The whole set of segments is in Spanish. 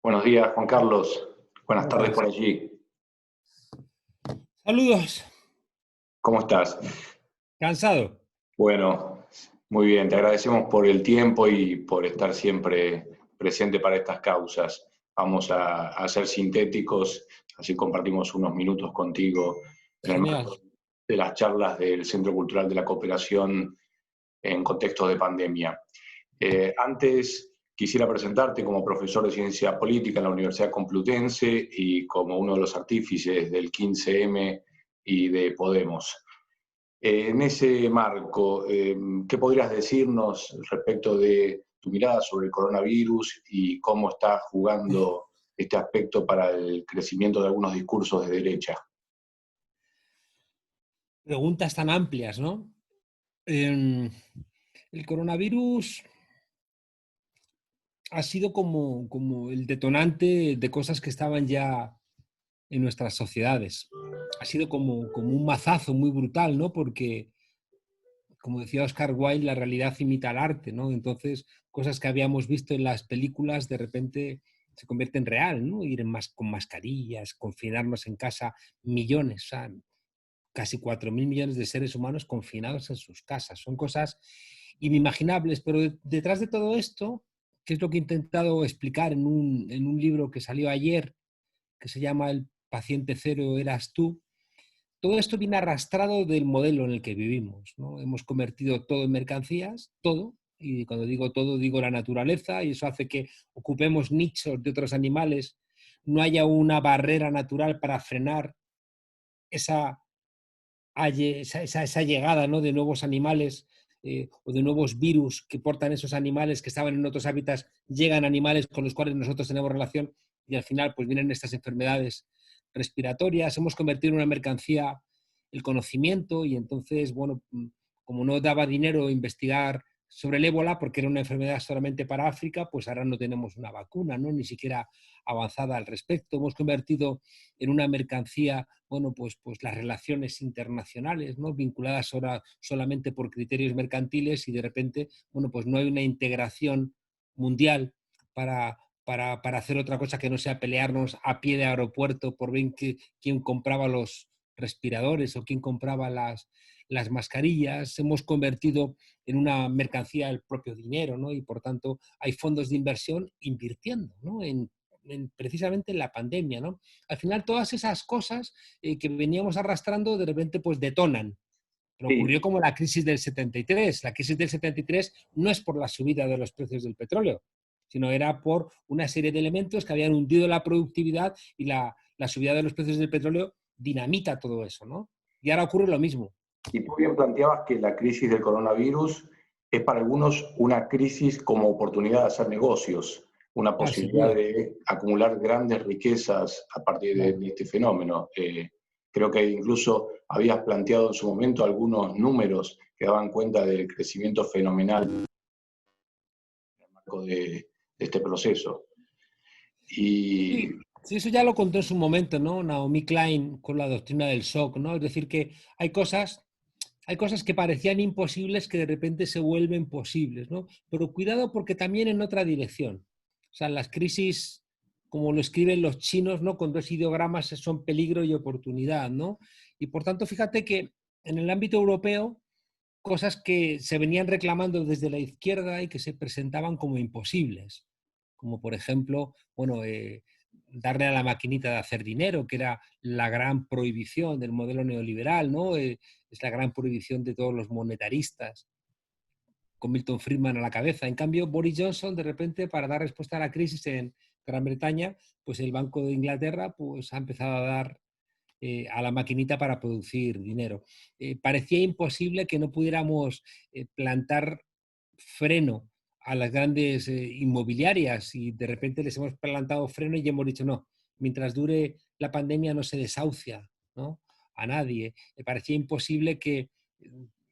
Buenos días, Juan Carlos. Buenas ¿Cómo tardes estás? por allí. Saludos. ¿Cómo estás? ¿Cansado? Bueno, muy bien. Te agradecemos por el tiempo y por estar siempre presente para estas causas. Vamos a ser sintéticos, así compartimos unos minutos contigo en el Genial. marco de las charlas del Centro Cultural de la Cooperación en contexto de pandemia. Antes quisiera presentarte como profesor de Ciencia Política en la Universidad Complutense y como uno de los artífices del 15M y de Podemos. En ese marco, ¿qué podrías decirnos respecto de tu mirada sobre el coronavirus y cómo está jugando este aspecto para el crecimiento de algunos discursos de derecha? Preguntas tan amplias, ¿no? El coronavirus ha sido como el detonante de cosas que estaban ya en nuestras sociedades. Ha sido como un mazazo muy brutal, ¿no? Porque, como decía Oscar Wilde, la realidad imita al arte, ¿no? Entonces, cosas que habíamos visto en las películas de repente se convierten en real, ¿no? Ir con mascarillas, confinarnos en casa, millones, o sea, casi 4.000 millones de seres humanos confinados en sus casas. Son cosas inimaginables, pero detrás de todo esto, que es lo que he intentado explicar en un libro que salió ayer, que se llama El paciente cero eras tú, todo esto viene arrastrado del modelo en el que vivimos, ¿no? Hemos convertido todo en mercancías, todo, y cuando digo todo digo la naturaleza, y eso hace que ocupemos nichos de otros animales, no haya una barrera natural para frenar esa esa llegada, ¿no?, de nuevos animales o de nuevos virus que portan esos animales que estaban en otros hábitats, llegan animales con los cuales nosotros tenemos relación y al final pues vienen estas enfermedades respiratorias. Hemos convertido en una mercancía el conocimiento y entonces, bueno, como no daba dinero investigar sobre el ébola porque era una enfermedad solamente para África, pues ahora no tenemos una vacuna, ¿no?, ni siquiera avanzada al respecto. Hemos convertido en una mercancía, bueno, pues las relaciones internacionales, ¿no?, vinculadas ahora solamente por criterios mercantiles y de repente, bueno, pues no hay una integración mundial para hacer otra cosa que no sea pelearnos a pie de aeropuerto por ver quién compraba los respiradores o quién compraba las mascarillas. Hemos convertido en una mercancía el propio dinero, ¿no? Y por tanto hay fondos de inversión invirtiendo, ¿no?, precisamente en la pandemia, ¿no? Al final todas esas cosas que veníamos arrastrando de repente pues detonan. Pero Sí, ocurrió como la crisis del 73. La crisis del 73 no es por la subida de los precios del petróleo, sino era por una serie de elementos que habían hundido la productividad y la subida de los precios del petróleo dinamita todo eso, ¿no? Y ahora ocurre lo mismo. y tú bien planteabas que la crisis del coronavirus es para algunos una crisis como oportunidad de hacer negocios, una Ah, sin posibilidad duda. de acumular grandes riquezas a partir Claro. de este fenómeno. Creo que incluso habías planteado en su momento algunos números que daban cuenta del crecimiento fenomenal en el marco de este proceso. Y Sí, sí, eso ya lo contó en su momento, ¿no? Naomi Klein con la doctrina del shock, ¿no? Es decir, que hay cosas que parecían imposibles que de repente se vuelven posibles, ¿no? Pero cuidado porque también en otra dirección. O sea, las crisis, como lo escriben los chinos, ¿no?, con dos ideogramas son peligro y oportunidad, ¿no? Y por tanto, fíjate que en el ámbito europeo, cosas que se venían reclamando desde la izquierda y que se presentaban como imposibles, como por ejemplo, bueno, darle a la maquinita de hacer dinero, que era la gran prohibición del modelo neoliberal, ¿no? Es la gran prohibición de todos los monetaristas, con Milton Friedman a la cabeza. En cambio, Boris Johnson, de repente, para dar respuesta a la crisis en Gran Bretaña, pues el Banco de Inglaterra pues, ha empezado a dar a la maquinita para producir dinero. Parecía imposible que no pudiéramos plantar freno a las grandes inmobiliarias y de repente les hemos plantado freno y hemos dicho no, mientras dure la pandemia no se desahucia, ¿no?, a nadie. Parecía imposible que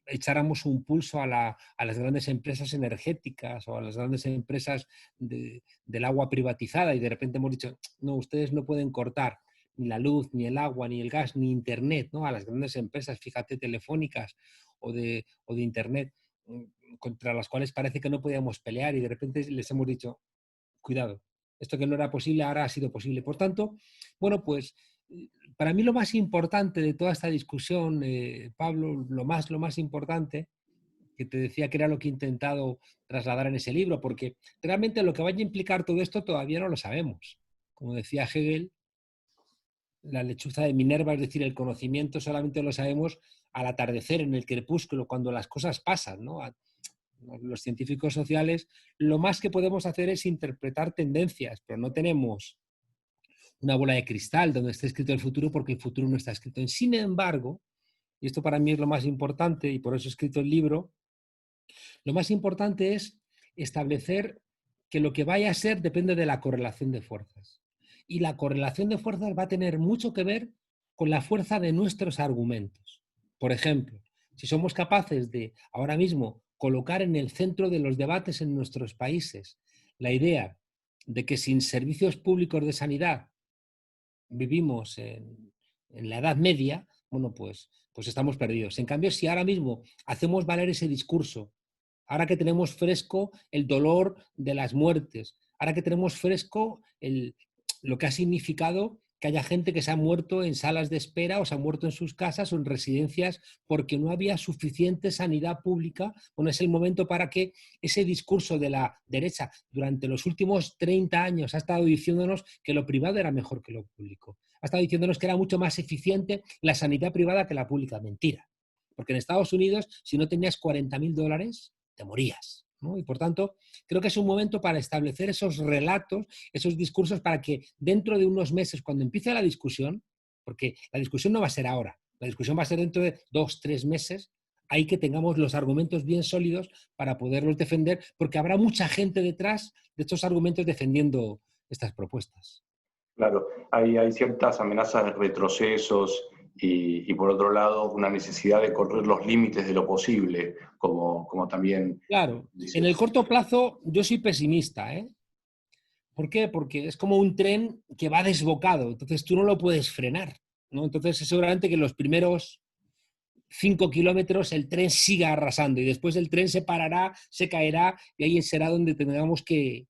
echáramos un pulso a las grandes empresas energéticas o a las grandes empresas del agua privatizada y de repente hemos dicho, no, ustedes no pueden cortar ni la luz, ni el agua, ni el gas, ni Internet, ¿no?, a las grandes empresas, fíjate, telefónicas o de Internet, contra las cuales parece que no podíamos pelear y de repente les hemos dicho, cuidado. Esto que no era posible ahora ha sido posible. Por tanto, bueno, pues para mí lo más importante de toda esta discusión, Pablo, lo más importante, que te decía que era lo que he intentado trasladar en ese libro, porque realmente lo que vaya a implicar todo esto todavía no lo sabemos. Como decía Hegel, la lechuza de Minerva, es decir, el conocimiento solamente lo sabemos al atardecer, en el crepúsculo, cuando las cosas pasan, ¿no? Los científicos sociales, lo más que podemos hacer es interpretar tendencias, pero no tenemos una bola de cristal donde esté escrito el futuro, porque el futuro no está escrito. Sin embargo, y esto para mí es lo más importante, y por eso he escrito el libro, lo más importante es establecer que lo que vaya a ser depende de la correlación de fuerzas. Y la correlación de fuerzas va a tener mucho que ver con la fuerza de nuestros argumentos. Por ejemplo, si somos capaces de ahora mismo colocar en el centro de los debates en nuestros países la idea de que sin servicios públicos de sanidad vivimos en la Edad Media, bueno, pues estamos perdidos. En cambio, si ahora mismo hacemos valer ese discurso, ahora que tenemos fresco el dolor de las muertes, ahora que tenemos fresco lo que ha significado que haya gente que se ha muerto en salas de espera o se ha muerto en sus casas o en residencias porque no había suficiente sanidad pública, bueno, es el momento para que ese discurso de la derecha durante los últimos 30 años ha estado diciéndonos que lo privado era mejor que lo público. Ha estado diciéndonos que era mucho más eficiente la sanidad privada que la pública. Mentira. Porque en Estados Unidos, si no tenías $40.000, te morías, ¿no? Y por tanto, creo que es un momento para establecer esos relatos, esos discursos, para que dentro de unos meses, cuando empiece la discusión, porque la discusión no va a ser ahora, la discusión va a ser dentro de 2, 3 meses, hay que tengamos los argumentos bien sólidos para poderlos defender, porque habrá mucha gente detrás de estos argumentos defendiendo estas propuestas. Claro, hay ciertas amenazas de retrocesos y por otro lado una necesidad de correr los límites de lo posible, como también Claro, en el dices. corto plazo yo soy pesimista, ¿eh? ¿Por qué? Porque es como un tren que va desbocado, entonces tú no lo puedes frenar, ¿no? Entonces seguramente que en los primeros 5 kilómetros el tren siga arrasando y después el tren se parará, se caerá y ahí será donde tengamos que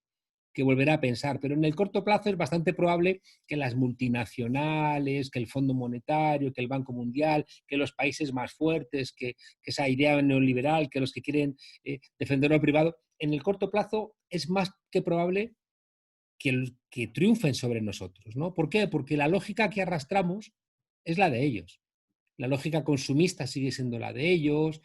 volver a pensar. Pero en el corto plazo es bastante probable que las multinacionales, que el Fondo Monetario, que el Banco Mundial, que los países más fuertes, que esa idea neoliberal, que los que quieren defender lo privado, en el corto plazo es más que probable que triunfen sobre nosotros, ¿no? ¿Por qué? Porque la lógica que arrastramos es la de ellos. La lógica consumista sigue siendo la de ellos,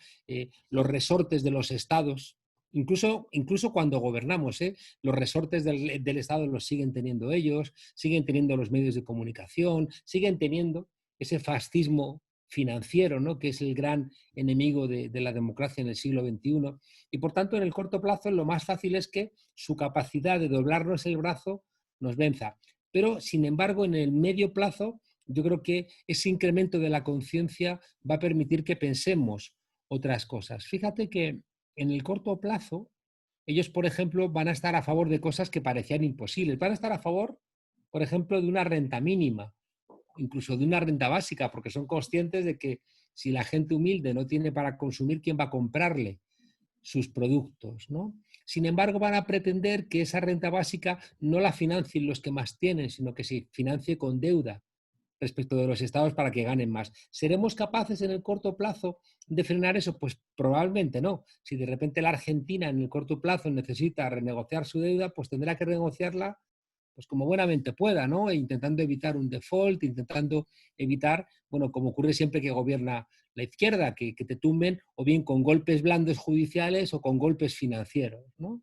los resortes de los estados, incluso cuando gobernamos, los resortes del Estado los siguen teniendo ellos, siguen teniendo los medios de comunicación, siguen teniendo ese fascismo financiero, ¿no? Que es el gran enemigo de la democracia en el siglo XXI. Y por tanto, en el corto plazo, lo más fácil es que su capacidad de doblarnos el brazo nos venza. Pero, sin embargo, en el medio plazo, yo creo que ese incremento de la conciencia va a permitir que pensemos otras cosas. Fíjate que en el corto plazo, ellos, por ejemplo, van a estar a favor de cosas que parecían imposibles. Van a estar a favor, por ejemplo, de una renta mínima, incluso de una renta básica, porque son conscientes de que si la gente humilde no tiene para consumir, ¿quién va a comprarle sus productos, ¿no? Sin embargo, van a pretender que esa renta básica no la financien los que más tienen, sino que se financie con deuda respecto de los estados para que ganen más. ¿Seremos capaces en el corto plazo de frenar eso? Pues probablemente no. Si de repente la Argentina en el corto plazo necesita renegociar su deuda, pues tendrá que renegociarla pues como buenamente pueda, ¿no? E intentando evitar un default, intentando evitar, bueno, como ocurre siempre que gobierna la izquierda, que te tumben o bien con golpes blandos judiciales o con golpes financieros, ¿no?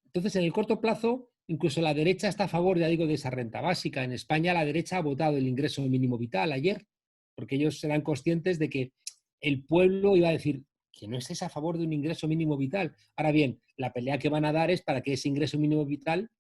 Entonces, en el corto plazo, incluso la derecha está a favor, ya digo, de esa renta básica. En España la derecha ha votado el ingreso mínimo vital ayer, porque ellos serán conscientes de que el pueblo iba a decir que no estés a favor de un ingreso mínimo vital. Ahora bien, la pelea que van a dar es para que ese ingreso mínimo vital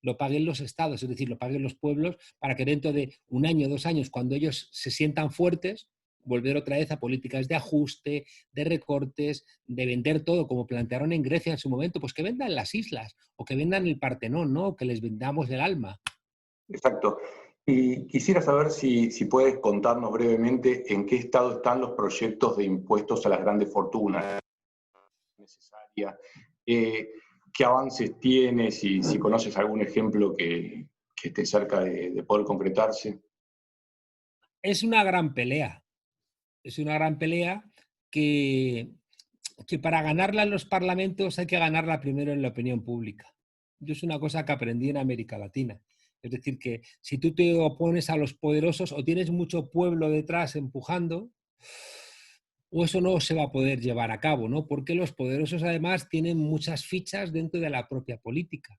lo paguen los estados, es decir, lo paguen los pueblos, para que dentro de 1 año, 2 años, cuando ellos se sientan fuertes, volver otra vez a políticas de ajuste, de recortes, de vender todo, como plantearon en Grecia en su momento, pues que vendan las islas o que vendan el Partenón, ¿no? Que les vendamos el alma. Exacto. Y quisiera saber si puedes contarnos brevemente en qué estado están los proyectos de impuestos a las grandes fortunas necesaria. qué avances tienes, si conoces algún ejemplo que esté cerca de poder concretarse. Es una gran pelea. Es una gran pelea que, que para ganarla en los parlamentos hay que ganarla primero en la opinión pública. Yo es una cosa que aprendí en América Latina. Es decir, que si tú te opones a los poderosos o tienes mucho pueblo detrás empujando, o eso no se va a poder llevar a cabo, ¿no? Porque los poderosos además tienen muchas fichas dentro de la propia política.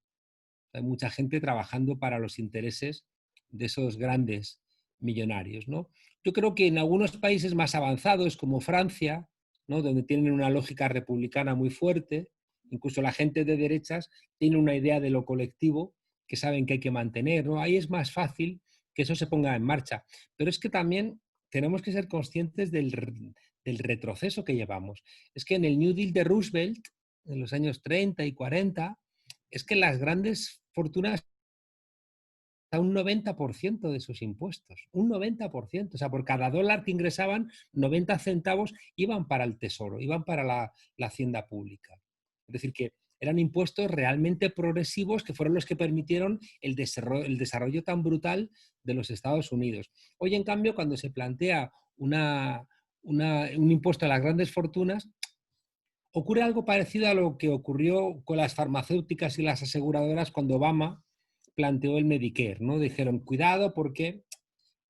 Hay mucha gente trabajando para los intereses de esos grandes millonarios, ¿no? Yo creo que en algunos países más avanzados, como Francia, ¿no? Donde tienen una lógica republicana muy fuerte, incluso la gente de derechas tiene una idea de lo colectivo que saben que hay que mantener, ¿no? Ahí es más fácil que eso se ponga en marcha. Pero es que también tenemos que ser conscientes del retroceso que llevamos. Es que en el New Deal de Roosevelt, en los años 30 y 40, es que las grandes fortunas a un 90% de sus impuestos, un 90%. O sea, por cada dólar que ingresaban, 90 centavos iban para el tesoro, iban para la hacienda pública. Es decir, que eran impuestos realmente progresivos que fueron los que permitieron el desarrollo tan brutal de los Estados Unidos. Hoy, en cambio, cuando se plantea un impuesto a las grandes fortunas, ocurre algo parecido a lo que ocurrió con las farmacéuticas y las aseguradoras cuando Obama planteó el Medicare, ¿no? Dijeron, cuidado porque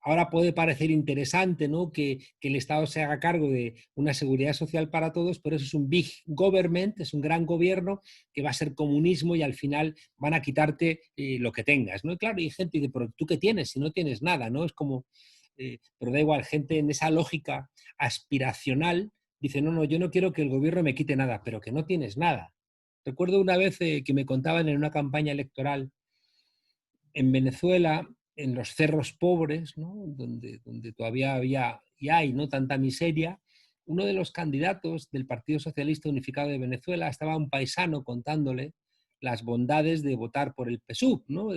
ahora puede parecer interesante, ¿no? que el Estado se haga cargo de una seguridad social para todos, pero eso es un big government, es un gran gobierno que va a ser comunismo y al final van a quitarte lo que tengas, ¿no? Y claro, hay gente que dice, pero ¿tú qué tienes si no tienes nada? ¿No? Es como, pero da igual, gente en esa lógica aspiracional dice, no, no, yo no quiero que el gobierno me quite nada, pero que no tienes nada. Recuerdo una vez que me contaban en una campaña electoral en Venezuela, en los cerros pobres, ¿no? donde todavía había y hay no tanta miseria, uno de los candidatos del Partido Socialista Unificado de Venezuela estaba un paisano contándole las bondades de votar por el PSUV, ¿no?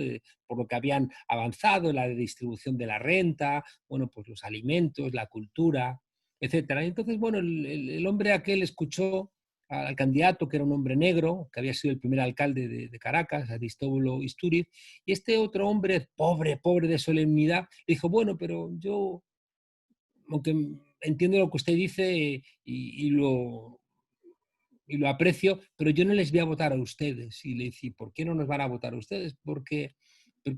Por lo que habían avanzado en la distribución de la renta, bueno, pues los alimentos, la cultura, etcétera. Y entonces, bueno, el hombre aquel escuchó al candidato, que era un hombre negro, que había sido el primer alcalde de Caracas, Aristóbulo Istúriz, y este otro hombre, pobre, pobre de solemnidad, le dijo, bueno, pero yo, aunque entiendo lo que usted dice y lo aprecio, pero yo no les voy a votar a ustedes. Y le dije, ¿por qué no nos van a votar a ustedes? Porque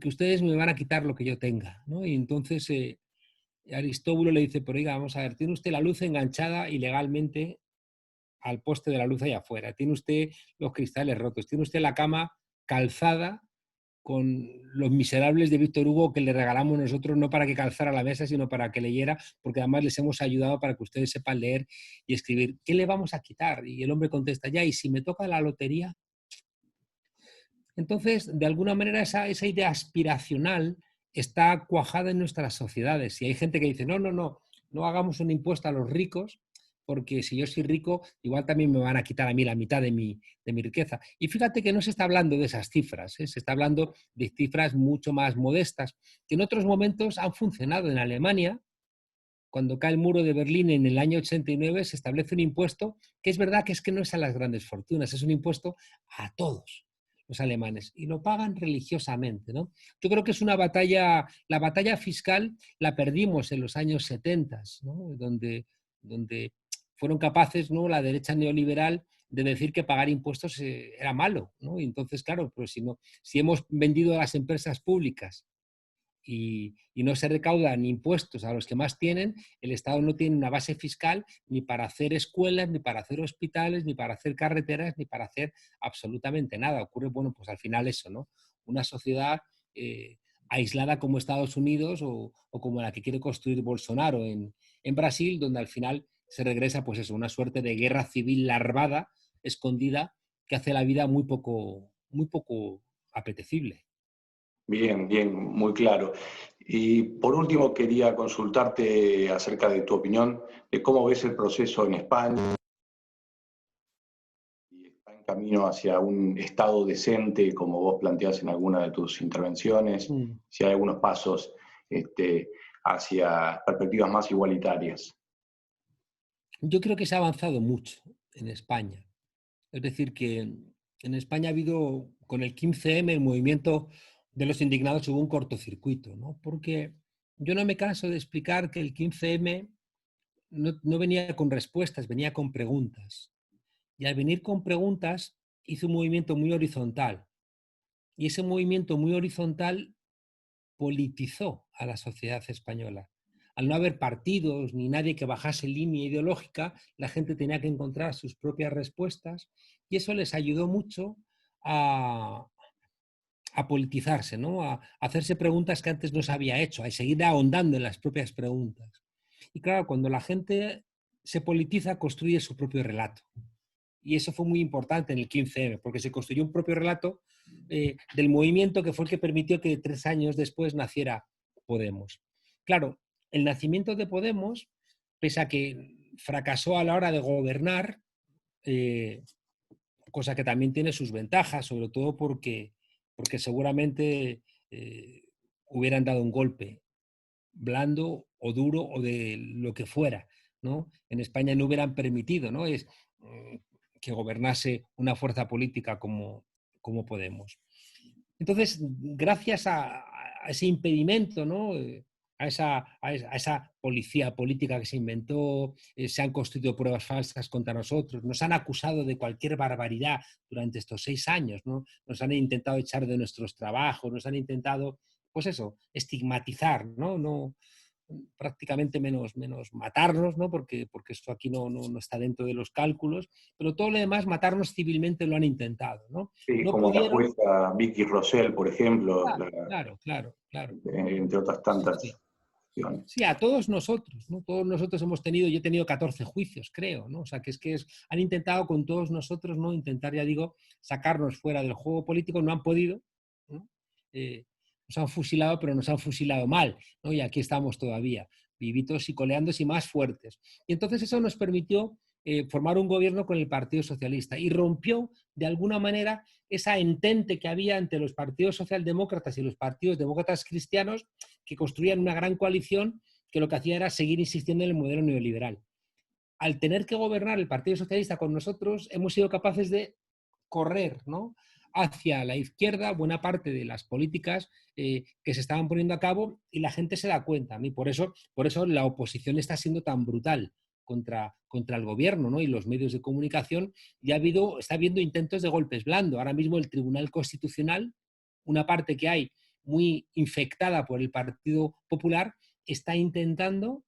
ustedes me van a quitar lo que yo tenga, ¿no? Y entonces Aristóbulo le dice, pero oiga, vamos a ver, tiene usted la luz enganchada ilegalmente al poste de la luz allá afuera, tiene usted los cristales rotos, tiene usted la cama calzada con los miserables de Víctor Hugo que le regalamos nosotros, no para que calzara la mesa, sino para que leyera, porque además les hemos ayudado para que ustedes sepan leer y escribir. ¿Qué le vamos a quitar? Y el hombre contesta, ya, ¿y si me toca la lotería? Entonces, de alguna manera, esa idea aspiracional está cuajada en nuestras sociedades. Y hay gente que dice, no, no, no, no hagamos un impuesto a los ricos, porque si yo soy rico, igual también me van a quitar a mí la mitad de mi riqueza. Y fíjate que no se está hablando de esas cifras, ¿eh? Se está hablando de cifras mucho más modestas, que en otros momentos han funcionado. En Alemania, cuando cae el muro de Berlín en el año 89, se establece un impuesto que es verdad que es que no es a las grandes fortunas, es un impuesto a todos los alemanes y lo pagan religiosamente, ¿no? Yo creo que es una batalla, la batalla fiscal la perdimos en los años 70, ¿no? donde fueron capaces, ¿no? La derecha neoliberal de decir que pagar impuestos era malo, ¿no? Y entonces, claro, pues si hemos vendido a las empresas públicas y no se recaudan impuestos a los que más tienen, el Estado no tiene una base fiscal ni para hacer escuelas, ni para hacer hospitales, ni para hacer carreteras, ni para hacer absolutamente nada. Ocurre, bueno, pues al final eso, ¿no? Una sociedad aislada como Estados Unidos o como la que quiere construir Bolsonaro en Brasil, donde al final se regresa, pues eso, una suerte de guerra civil larvada, escondida, que hace la vida muy poco apetecible. Bien, bien, muy claro. Y por último, quería consultarte acerca de tu opinión de cómo ves el proceso en España, si está en camino hacia un Estado decente, como vos planteás en alguna de tus intervenciones, Mm. si hay algunos pasos hacia perspectivas más igualitarias. Yo creo que se ha avanzado mucho en España. Es decir, que en España ha habido, con el 15M, el movimiento de los indignados, hubo un cortocircuito, ¿no? Porque yo no me canso de explicar que el 15M no venía con respuestas, venía con preguntas. Y al venir con preguntas, hizo un movimiento muy horizontal. Y ese movimiento muy horizontal politizó a la sociedad española. Al no haber partidos ni nadie que bajase línea ideológica, la gente tenía que encontrar sus propias respuestas y eso les ayudó mucho a, a politizarse, ¿no? A hacerse preguntas que antes no se había hecho, a seguir ahondando en las propias preguntas. Y claro, cuando la gente se politiza, construye su propio relato. Y eso fue muy importante en el 15M, porque se construyó un propio relato del movimiento que fue el que permitió que 3 años después naciera Podemos. Claro, el nacimiento de Podemos, pese a que fracasó a la hora de gobernar, eh, cosa que también tiene sus ventajas, sobre todo porque seguramente hubieran dado un golpe blando o duro o de lo que fuera, ¿no? En España no hubieran permitido, ¿no? Que gobernase una fuerza política como Podemos. Entonces, gracias a ese impedimento, ¿no? A esa policía política que se inventó, se han construido pruebas falsas contra nosotros, nos han acusado de cualquier barbaridad durante estos 6 años, ¿no? Nos han intentado echar de nuestros trabajos, nos han intentado, pues eso, estigmatizar, ¿no? Prácticamente menos matarnos, ¿no? Porque esto aquí no está dentro de los cálculos, pero todo lo demás, matarnos civilmente lo han intentado, ¿no? Sí, No como la pudieron. jueza Vicky Rossell, por ejemplo, Claro. entre otras Sí, tantas sí. acciones. Sí, a todos nosotros, ¿no? Todos nosotros hemos tenido, yo he tenido 14 juicios, creo, ¿no? O sea, han intentado con todos nosotros, ¿no? Intentar, ya digo, sacarnos fuera del juego político, no han podido, ¿no? Nos han fusilado, pero nos han fusilado mal, ¿no? Y aquí estamos todavía, vivitos y coleándose y más fuertes. Y entonces eso nos permitió formar un gobierno con el Partido Socialista y rompió, de alguna manera, esa entente que había entre los partidos socialdemócratas y los partidos demócratas cristianos, que construían una gran coalición que lo que hacía era seguir insistiendo en el modelo neoliberal. Al tener que gobernar el Partido Socialista con nosotros, hemos sido capaces de correr, ¿no?, hacia la izquierda buena parte de las políticas que se estaban poniendo a cabo y la gente se da cuenta, ¿no? Y por eso la oposición está siendo tan brutal contra el gobierno, ¿no?, y los medios de comunicación. Ya está habiendo intentos de golpes blandos. Ahora mismo el Tribunal Constitucional, una parte que hay muy infectada por el Partido Popular, está intentando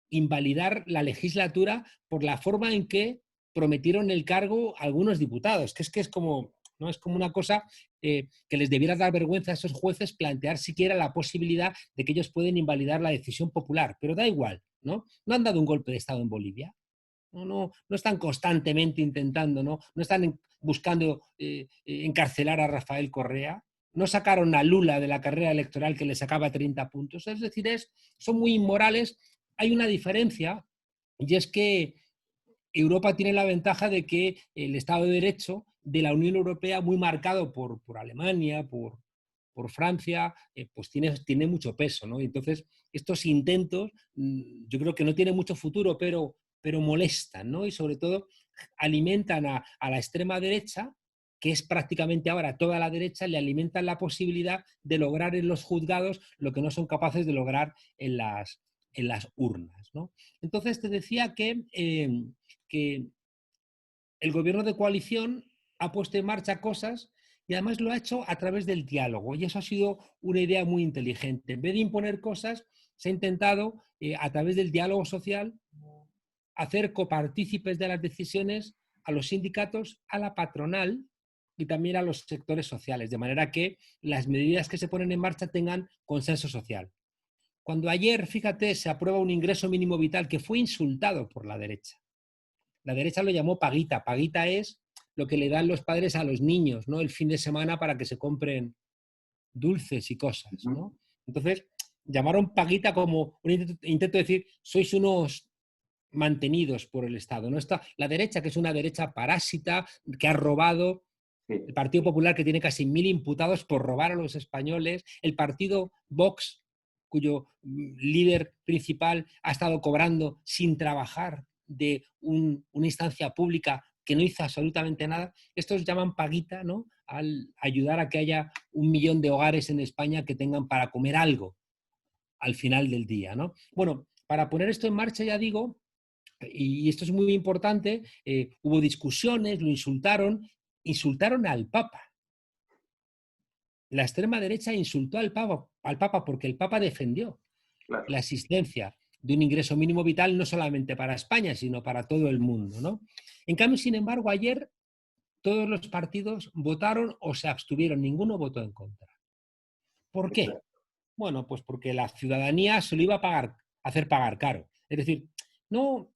invalidar la legislatura por la forma en que prometieron el cargo algunos diputados, que es como, ¿no? Es como una cosa que les debiera dar vergüenza a esos jueces plantear siquiera la posibilidad de que ellos pueden invalidar la decisión popular, pero da igual, ¿no? No han dado un golpe de Estado en Bolivia, no están constantemente intentando, no están buscando encarcelar a Rafael Correa, no sacaron a Lula de la carrera electoral que le sacaba 30 puntos, es decir, son muy inmorales. Hay una diferencia y es que Europa tiene la ventaja de que el Estado de Derecho de la Unión Europea, muy marcado por Alemania, por Francia, pues tiene mucho peso, ¿no? Entonces, estos intentos, yo creo que no tienen mucho futuro, pero molestan, ¿no? Y sobre todo alimentan a la extrema derecha, que es prácticamente ahora toda la derecha, le alimentan la posibilidad de lograr en los juzgados lo que no son capaces de lograr en las urnas, ¿no? Entonces, te decía que el gobierno de coalición ha puesto en marcha cosas y además lo ha hecho a través del diálogo. Y eso ha sido una idea muy inteligente. En vez de imponer cosas, se ha intentado, a través del diálogo social, hacer copartícipes de las decisiones a los sindicatos, a la patronal y también a los sectores sociales, de manera que las medidas que se ponen en marcha tengan consenso social. Cuando ayer, fíjate, se aprueba un ingreso mínimo vital que fue insultado por la derecha. La derecha lo llamó paguita. Paguita es lo que le dan los padres a los niños, ¿no?, el fin de semana para que se compren dulces y cosas, ¿no? Entonces, llamaron paguita como un intento de decir, sois unos mantenidos por el Estado, ¿no? La derecha, que es una derecha parásita, que ha robado, Sí. el Partido Popular, que tiene casi 1000 imputados por robar a los españoles, el partido Vox, cuyo líder principal ha estado cobrando sin trabajar de una instancia pública que no hizo absolutamente nada. Estos llaman paguita, ¿no?, al ayudar a que haya 1 millón de hogares en España que tengan para comer algo al final del día, ¿no? Bueno, para poner esto en marcha, ya digo, y esto es muy importante, hubo discusiones, lo insultaron al Papa. La extrema derecha insultó al Papa porque el Papa defendió Claro. la existencia de un ingreso mínimo vital no solamente para España, sino para todo el mundo, ¿no? En cambio, sin embargo, ayer todos los partidos votaron o se abstuvieron, ninguno votó en contra. ¿Por qué? Exacto. Bueno, pues porque la ciudadanía se lo iba a hacer pagar caro. Es decir, no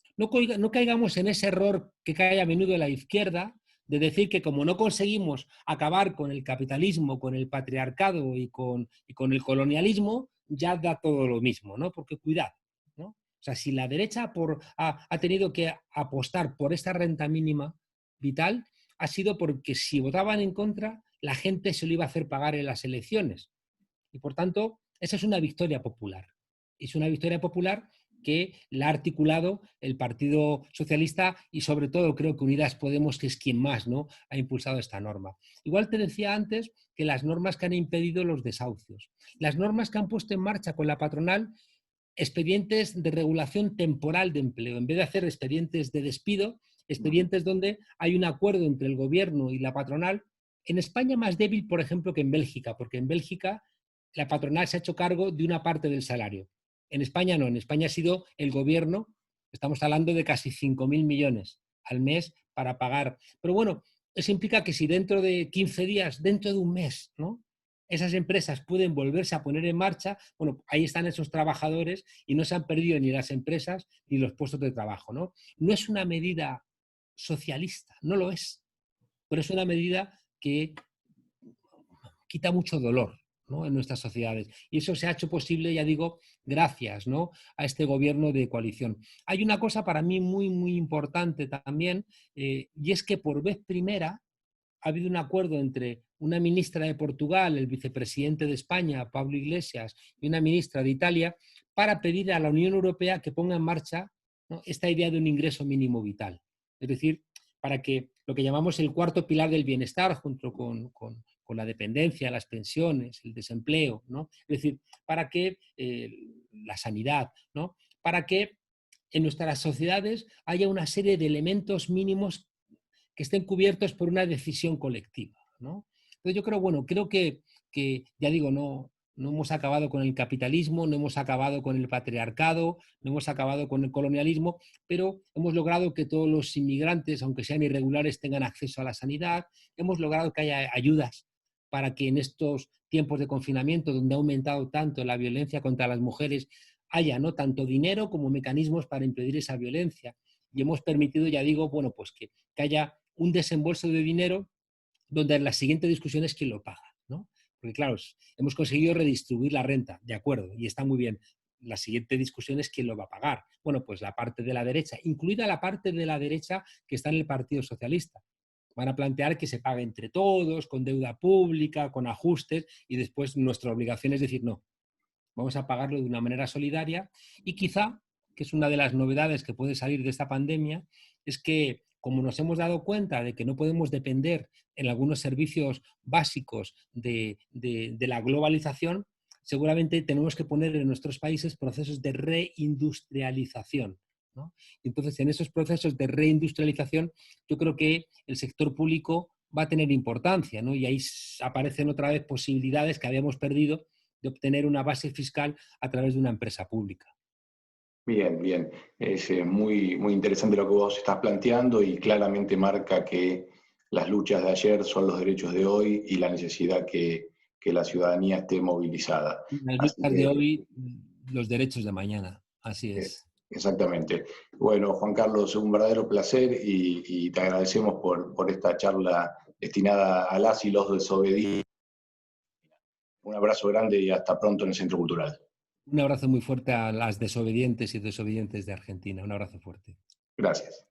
caigamos en ese error que cae a menudo la izquierda de decir que como no conseguimos acabar con el capitalismo, con el patriarcado y con el colonialismo, ya da todo lo mismo, ¿no? Porque cuidado, ¿no? O sea, si la derecha ha tenido que apostar por esta renta mínima vital, ha sido porque si votaban en contra, la gente se lo iba a hacer pagar en las elecciones. Y por tanto, esa es una victoria popular. Es una victoria popular que la ha articulado el Partido Socialista y sobre todo creo que Unidas Podemos, que es quien más, ¿no?, ha impulsado esta norma. Igual te decía antes que las normas que han impedido los desahucios, las normas que han puesto en marcha con la patronal, expedientes de regulación temporal de empleo, en vez de hacer expedientes de despido, expedientes donde hay un acuerdo entre el gobierno y la patronal. En España más débil, por ejemplo, que en Bélgica, porque en Bélgica la patronal se ha hecho cargo de una parte del salario. En España no, en España ha sido el gobierno, estamos hablando de casi 5.000 millones al mes para pagar. Pero bueno, eso implica que si dentro de 15 días, dentro de un mes, ¿no?, esas empresas pueden volverse a poner en marcha, bueno, ahí están esos trabajadores y no se han perdido ni las empresas ni los puestos de trabajo, ¿no? No es una medida socialista, no lo es, pero es una medida que quita mucho dolor, ¿no?, en nuestras sociedades. Y eso se ha hecho posible, ya digo, gracias, ¿no?, a este gobierno de coalición. Hay una cosa para mí muy, muy importante también, y es que por vez primera ha habido un acuerdo entre una ministra de Portugal, el vicepresidente de España, Pablo Iglesias, y una ministra de Italia, para pedir a la Unión Europea que ponga en marcha, ¿no?, esta idea de un ingreso mínimo vital. Es decir, para que lo que llamamos el cuarto pilar del bienestar, junto con la dependencia, las pensiones, el desempleo, ¿no?, es decir, para que la sanidad, ¿no?, para que en nuestras sociedades haya una serie de elementos mínimos que estén cubiertos por una decisión colectiva, ¿no? Entonces yo creo, bueno, creo que ya digo, no hemos acabado con el capitalismo, no hemos acabado con el patriarcado, no hemos acabado con el colonialismo, pero hemos logrado que todos los inmigrantes, aunque sean irregulares, tengan acceso a la sanidad, hemos logrado que haya ayudas para que en estos tiempos de confinamiento, donde ha aumentado tanto la violencia contra las mujeres, haya, ¿no?, tanto dinero como mecanismos para impedir esa violencia. Y hemos permitido, ya digo, bueno, pues que haya un desembolso de dinero donde la siguiente discusión es quién lo paga, ¿no? Porque claro, hemos conseguido redistribuir la renta, de acuerdo, y está muy bien. La siguiente discusión es quién lo va a pagar. Bueno, pues la parte de la derecha, incluida la parte de la derecha que está en el Partido Socialista. Van a plantear que se pague entre todos, con deuda pública, con ajustes, y después nuestra obligación es decir, no, vamos a pagarlo de una manera solidaria y quizá, que es una de las novedades que puede salir de esta pandemia, es que como nos hemos dado cuenta de que no podemos depender en algunos servicios básicos de la globalización, seguramente tenemos que poner en nuestros países procesos de reindustrialización, ¿no? Entonces, en esos procesos de reindustrialización, yo creo que el sector público va a tener importancia, ¿no? Y ahí aparecen otra vez posibilidades que habíamos perdido de obtener una base fiscal a través de una empresa pública. Bien, bien. Es muy, muy interesante lo que vos estás planteando y claramente marca que las luchas de ayer son los derechos de hoy y la necesidad que la ciudadanía esté movilizada. Las Así luchas de que, hoy, los derechos de mañana. Así es. exactamente. Bueno, Juan Carlos, un verdadero placer y te agradecemos por esta charla destinada a las y los desobedientes. Un abrazo grande y hasta pronto en el Centro Cultural. Un abrazo muy fuerte a las desobedientes y desobedientes de Argentina. Un abrazo fuerte. Gracias.